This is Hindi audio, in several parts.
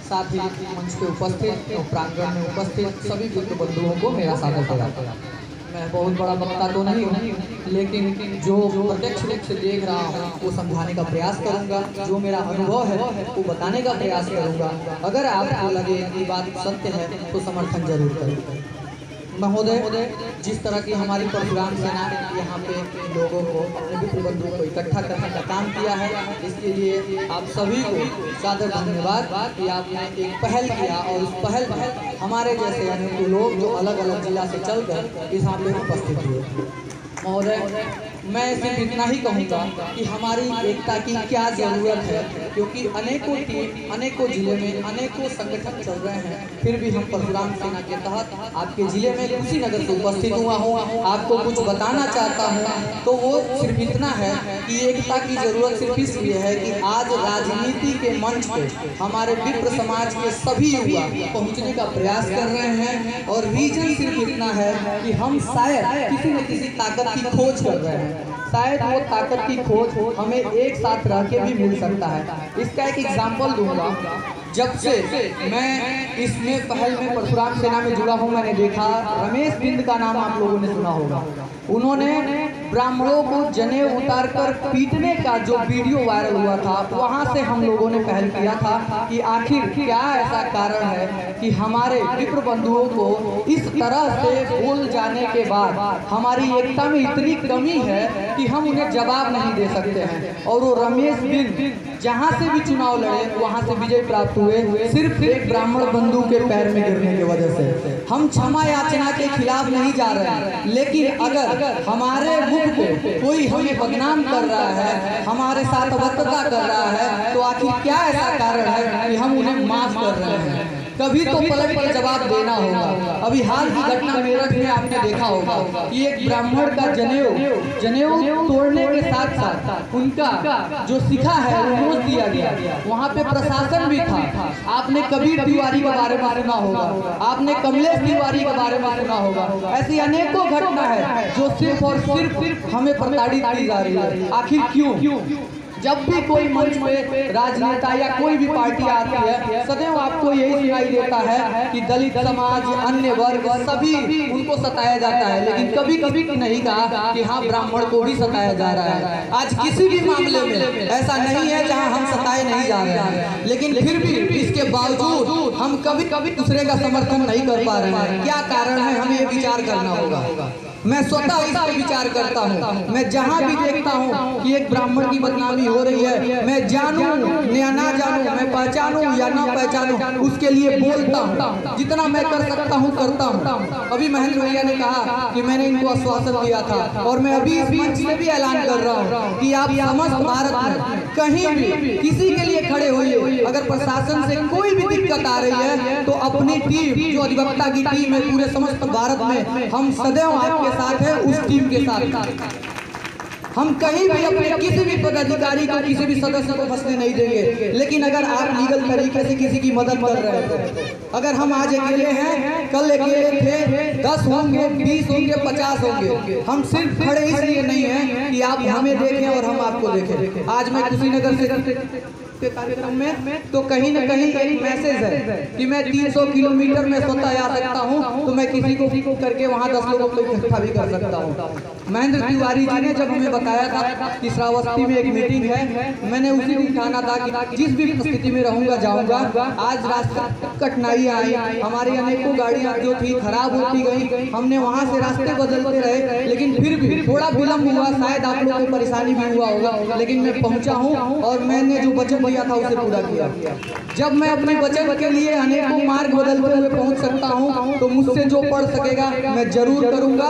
साथ ही मंच पे उपस्थित और प्रांगण में उपस्थित सभी मित्र बंधुओं को मेरा सादर प्रणाम। मैं बहुत बड़ा वक्ता तो नहीं हूँ, लेकिन जो प्रत्यक्ष रूप से देख रहा हूँ वो समझाने का प्रयास करूँगा, जो मेरा अनुभव है वो बताने का प्रयास करूँगा। अगर आपको लगे कि बात सत्य है तो समर्थन जरूर करें। महोदय, जिस तरह की हमारी परशुराम सेना ने यहाँ पे लोगों को, अपने मित्र बंधुओं को इकट्ठा करने का काम किया है, इसके लिए आप सभी को सादर धन्यवाद कि आपने एक पहल किया और उस पहल में हमारे जैसे अनेक लोग जो अलग अलग जिला से चलकर इस यहाँ पे उपस्थित हुए। महोदय, मैं सिर्फ इतना ही कहूँगा कि हमारी एकता की क्या ज़रूरत है, क्योंकि अनेकों टीम, अनेकों जिले में अनेकों संगठन चल रहे हैं, फिर भी हम परशुराम सेना के तहत आपके जिले में कुशीनगर से उपस्थित हुआ हूँ। आपको कुछ बताना चाहता हूँ तो वो सिर्फ इतना है कि एकता की ज़रूरत सिर्फ इसलिए है कि आज राजनीति के मंच पे हमारे विप्र समाज के सभी युवा पहुँचने का प्रयास कर रहे हैं, और रीजन सिर्फ इतना है कि हम शायद किसी न किसी ताकत की खोज कर रहे हैं। शायद वो ताकत की खोज हमें एक साथ रह के भी मिल सकता है। इसका एक एग्जाम्पल दूंगा। जब से मैं इसमें पहल में परशुराम सेना में जुड़ा हूँ, मैंने देखा, रमेश बिंद का नाम आप लोगों ने सुना होगा। उन्होंने ब्राह्मणों को जनेऊ उतारकर पीटने का जो वीडियो वायरल हुआ था, वहाँ से हम लोगों ने पहल किया था कि आखिर क्या ऐसा कारण है कि हमारे विप्र बंधुओं को इस तरह से भूल जाने के बाद हमारी एकता में इतनी कमी है कि हम उन्हें जवाब नहीं दे सकते हैं। और वो रमेश बिंद जहाँ से भी चुनाव लड़े वहाँ से विजय प्राप्त हुए, सिर्फ एक ब्राह्मण बंधु के पैर में गिरने की वजह से। हम क्षमा याचना के खिलाफ नहीं जा रहे हैं, लेकिन अगर हमारे मुख पे कोई हमें बदनाम कर रहा है, हमारे साथ अभद्रता कर रहा है, तो आखिर क्या ऐसा कारण है कि हम उन्हें माफ कर रहे हैं? कभी तो पलट कर जवाब देना होगा। अभी हाल की घटना मेरठ में आपने देखा होगा कि एक ब्राह्मण का जनेऊ तोड़ने के साथ साथ उनका जो शिखा है वो नोच दिया गया। वहाँ पे प्रशासन भी था। आपने कबीर तिवारी के बारे में सुना होगा, आपने कमलेश तिवारी के बारे में सुना होगा। ऐसी अनेकों घटना है जो सिर्फ और सिर्फ हमें प्रताड़ित की जा रही है। आखिर क्यों? जब भी कोई मंच पे राजनेता या कोई भी पार्टी आती है, सदैव आपको यही सुनाई देता है कि दलित समाज, अन्य वर्ग, सभी उनको सताया जाता है, लेकिन कभी कभी नहीं कहा कि हाँ, ब्राह्मण को भी सताया जा रहा है। आज किसी भी मामले में ऐसा नहीं है जहाँ हम सताए नहीं जा रहे हैं, लेकिन फिर भी इसके बावजूद हम कभी दूसरे का समर्थन नहीं कर पा रहे हैं। क्या कारण है, हमें ये विचार करना होगा। मैं स्वतः इस पर विचार करता हूँ। मैं जहाँ भी देखता हूँ कि एक ब्राह्मण की बदनामी हो रही है, मैं जानूं या ना जानूं, मैं पहचानूं या ना पहचानूं, उसके लिए बोलता हूँ। जितना मैं कर सकता हूँ करता हूँ। अभी महेंद्र भैया ने कहा कि मैंने इनको आश्वासन दिया था, और मैं अभी इस मंच से भी ऐलान कर रहा हूँ कि आप समस्त भारत में कहीं भी किसी के लिए खड़े होइए। अगर प्रशासन से कोई भी दिक्कत आ रही है तो अपनी टीम, जो अधिवक्ता की टीम है पूरे समस्त भारत में, हम सदैव आपके साथ है, उस टीम के साथ। हम कहीं भी अपने किसी भी पदाधिकारी को, किसी भी सदस्य को फंसने नहीं देंगे। लेकिन अगर आप लीगल तरीके से किसी की मदद कर रहे हैं, अगर हम आज अकेले हैं, कल अकेले थे, 10 होंगे, 20 होंगे, 50 होंगे, हम सिर्फ खड़े इसलिए नहीं हैं कि आप हमें देखें और हम आपको देखें। आज मैं कुशीनगर से के कार्यक्रम में तो कहीं न कहीं मैसेज है कि मैं 300 किलोमीटर में स्वतः आ सकता हूं, तो मैं किसी को करके वहां 10 लोगों को इकट्ठा भी कर सकता हूं। महेंद्र तिवारी जी ने जब हमें बताया था कि श्रावस्ती में एक मीटिंग है, मैंने उसी दिन ठाना था कि जिस भी स्थिति में रहूंगा जाऊंगा। आज रास्ता कठिनाई आई, हमारी अनेकों गाड़ियां जो थी खराब होती गई, हमने वहां से रास्ते बदलते रहे, लेकिन फिर भी थोड़ा विलम्ब हुआ। शायद आप लोगों को परेशानी भी हुआ होगा, लेकिन मैं पहुंचा हूं और मैंने जो वचन दिया था उसे पूरा किया। जब मैं अपने वचन के लिए अनेकों मार्ग बदलते हुए पहुंच सकता हूं, तो मुझसे जो पढ़ सकेगा मैं जरूर करूंगा।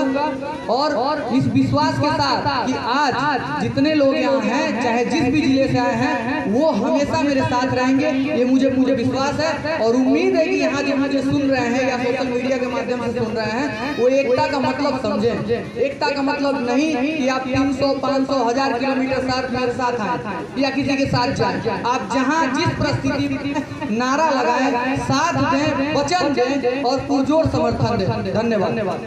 और इस विश्वास के साथ कि आज जितने लोग यहाँ हैं, चाहे जिस भी जिले से आए हैं, वो हमेशा मेरे साथ रहेंगे, ये मुझे विश्वास है। और उम्मीद है कि यहाँ जो मुझे सुन रहे हैं या सोशल मीडिया के माध्यम से सुन रहे हैं, वो एकता का मतलब समझें। एकता का मतलब नहीं कि आप 300, 500, 1000 किलोमीटर साथ मेरे साथ आए या किसी के साथ जाए। आप जहाँ जिस परिस्थिति नारा लगाएं, साथ दें, वचन दें और पुरजोर समर्थन दें। धन्यवाद।